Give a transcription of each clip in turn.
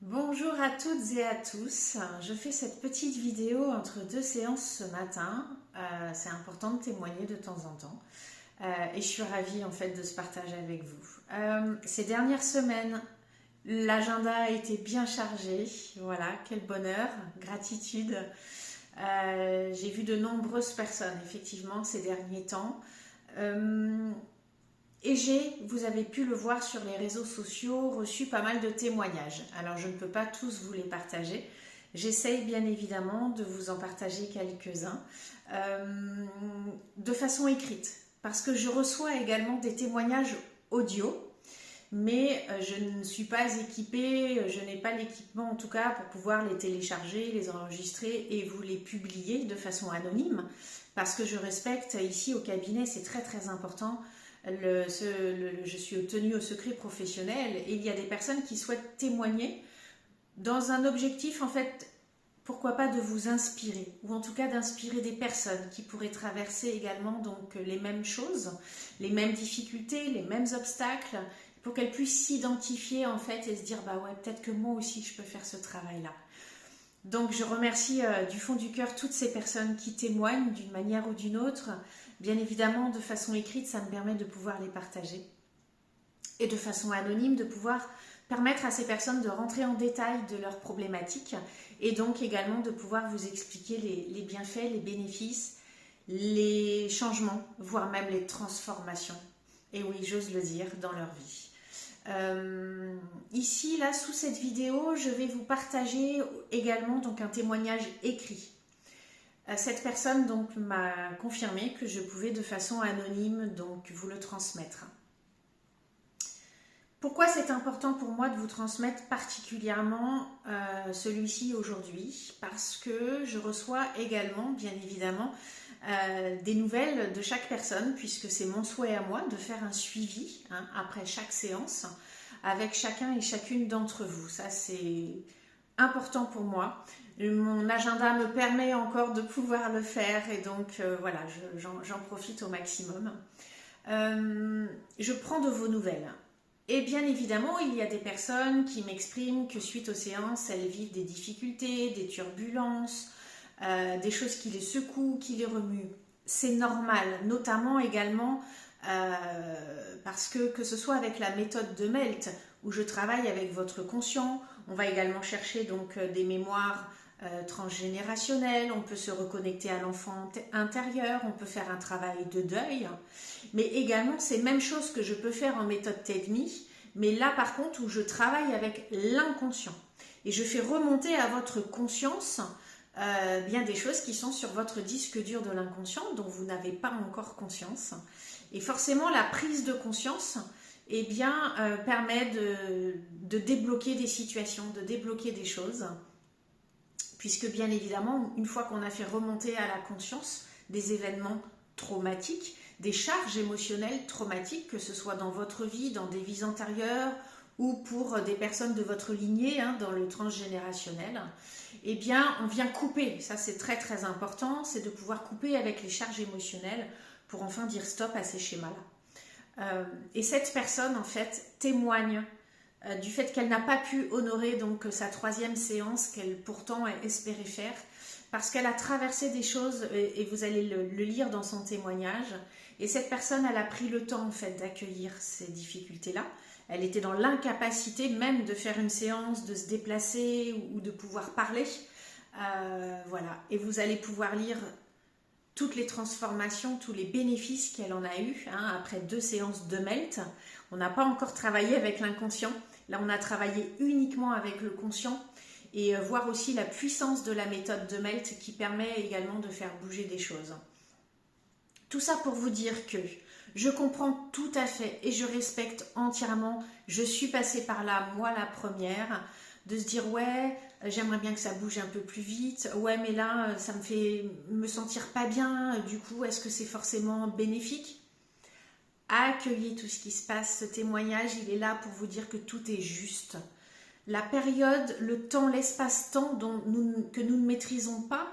Bonjour à toutes et à tous. Je fais cette petite vidéo entre deux séances ce matin. C'est important de témoigner de temps en temps. Et je suis ravie en fait de ce partage avec vous. Ces dernières semaines, l'agenda a été bien chargé. Voilà, quel bonheur, gratitude. J'ai vu de nombreuses personnes effectivement ces derniers temps. Et vous avez pu le voir sur les réseaux sociaux, reçu pas mal de témoignages. Alors je ne peux pas tous vous les partager. J'essaye bien évidemment de vous en partager quelques-uns de façon écrite. Parce que je reçois également des témoignages audio, mais je ne suis pas équipée, je n'ai pas l'équipement en tout cas pour pouvoir les télécharger, les enregistrer et vous les publier de façon anonyme. Parce que je respecte ici au cabinet, c'est très très important. Je suis tenue au secret professionnel et il y a des personnes qui souhaitent témoigner dans un objectif en fait, pourquoi pas de vous inspirer ou en tout cas d'inspirer des personnes qui pourraient traverser également donc les mêmes choses, les mêmes difficultés, les mêmes obstacles pour qu'elles puissent s'identifier en fait et se dire bah ouais peut-être que moi aussi je peux faire ce travail-là. Donc je remercie du fond du cœur toutes ces personnes qui témoignent d'une manière ou d'une autre. Bien évidemment, de façon écrite, ça me permet de pouvoir les partager. Et de façon anonyme, de pouvoir permettre à ces personnes de rentrer en détail de leurs problématiques et donc également de pouvoir vous expliquer les bienfaits, les bénéfices, les changements, voire même les transformations. Et oui, j'ose le dire, dans leur vie. Ici, là, sous cette vidéo, je vais vous partager également donc un témoignage écrit. Cette personne donc m'a confirmé que je pouvais de façon anonyme donc vous le transmettre. Pourquoi c'est important pour moi de vous transmettre particulièrement celui-ci aujourd'hui? Parce que je reçois également, bien évidemment, des nouvelles de chaque personne, puisque c'est mon souhait à moi de faire un suivi après chaque séance avec chacun et chacune d'entre vous. Ça, c'est important pour moi. Mon agenda me permet encore de pouvoir le faire et donc voilà, j'en profite au maximum. Je prends de vos nouvelles. Et bien évidemment, il y a des personnes qui m'expriment que suite aux séances, elles vivent des difficultés, des turbulences, des choses qui les secouent, qui les remuent. C'est normal, notamment également parce que ce soit avec la méthode de MELT, où je travaille avec votre conscient, on va également chercher donc des mémoires transgénérationnelles, on peut se reconnecter à l'enfant intérieur, on peut faire un travail de deuil, mais également ces mêmes choses que je peux faire en méthode TEDMI, mais là par contre où je travaille avec l'inconscient et je fais remonter à votre conscience bien des choses qui sont sur votre disque dur de l'inconscient dont vous n'avez pas encore conscience. Et forcément la prise de conscience eh bien, permet de débloquer des situations, de débloquer des choses, puisque bien évidemment, une fois qu'on a fait remonter à la conscience des événements traumatiques, des charges émotionnelles traumatiques, que ce soit dans votre vie, dans des vies antérieures, ou pour des personnes de votre lignée, dans le transgénérationnel, eh bien, on vient couper. Ça, c'est très très important, c'est de pouvoir couper avec les charges émotionnelles pour enfin dire stop à ces schémas-là. Et cette personne, en fait, témoigne du fait qu'elle n'a pas pu honorer donc sa troisième séance qu'elle pourtant espérait faire, parce qu'elle a traversé des choses, et vous allez le lire dans son témoignage, et cette personne, elle a pris le temps en fait d'accueillir ces difficultés-là. Elle était dans l'incapacité même de faire une séance, de se déplacer ou de pouvoir parler. Voilà, et vous allez pouvoir lire toutes les transformations, tous les bénéfices qu'elle en a eu après 2 séances de MELT. On n'a pas encore travaillé avec l'inconscient. Là, on a travaillé uniquement avec le conscient et voir aussi la puissance de la méthode de MELT qui permet également de faire bouger des choses. Tout ça pour vous dire que je comprends tout à fait et je respecte entièrement. Je suis passée par là, moi la première, de se dire ouais, j'aimerais bien que ça bouge un peu plus vite, ouais mais là ça me fait me sentir pas bien, du coup est-ce que c'est forcément bénéfique? Accueillez tout ce qui se passe, ce témoignage il est là pour vous dire que tout est juste. La période, le temps, l'espace-temps que nous ne maîtrisons pas,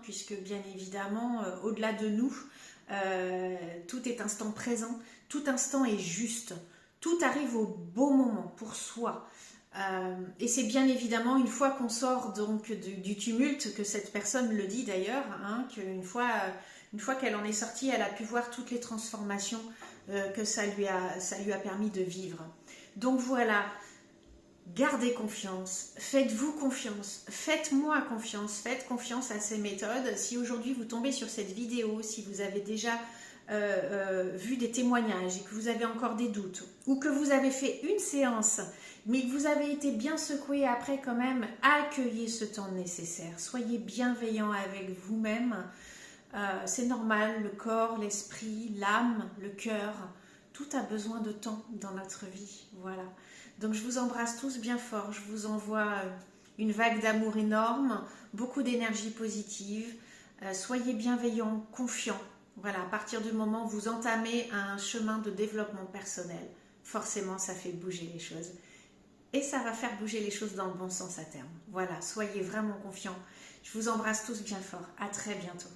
puisque bien évidemment au-delà de nous, tout est instant présent, tout instant est juste, tout arrive au bon moment pour soi. Et c'est bien évidemment une fois qu'on sort donc du tumulte, que cette personne le dit d'ailleurs, hein, qu'une fois, une fois qu'elle en est sortie, elle a pu voir toutes les transformations que ça lui a permis de vivre. Donc voilà, gardez confiance, faites-vous confiance, faites-moi confiance, faites confiance à ces méthodes. Si aujourd'hui vous tombez sur cette vidéo, si vous avez déjà vu des témoignages et que vous avez encore des doutes, ou que vous avez fait une séance, mais que vous avez été bien secoué après quand même, accueillez ce temps nécessaire, soyez bienveillant avec vous-même. C'est normal, le corps, l'esprit, l'âme, le cœur, tout a besoin de temps dans notre vie, voilà. Donc je vous embrasse tous bien fort, je vous envoie une vague d'amour énorme, beaucoup d'énergie positive, soyez bienveillants, confiants. Voilà, à partir du moment où vous entamez un chemin de développement personnel, forcément ça fait bouger les choses. Et ça va faire bouger les choses dans le bon sens à terme. Voilà, soyez vraiment confiants. Je vous embrasse tous bien fort. À très bientôt.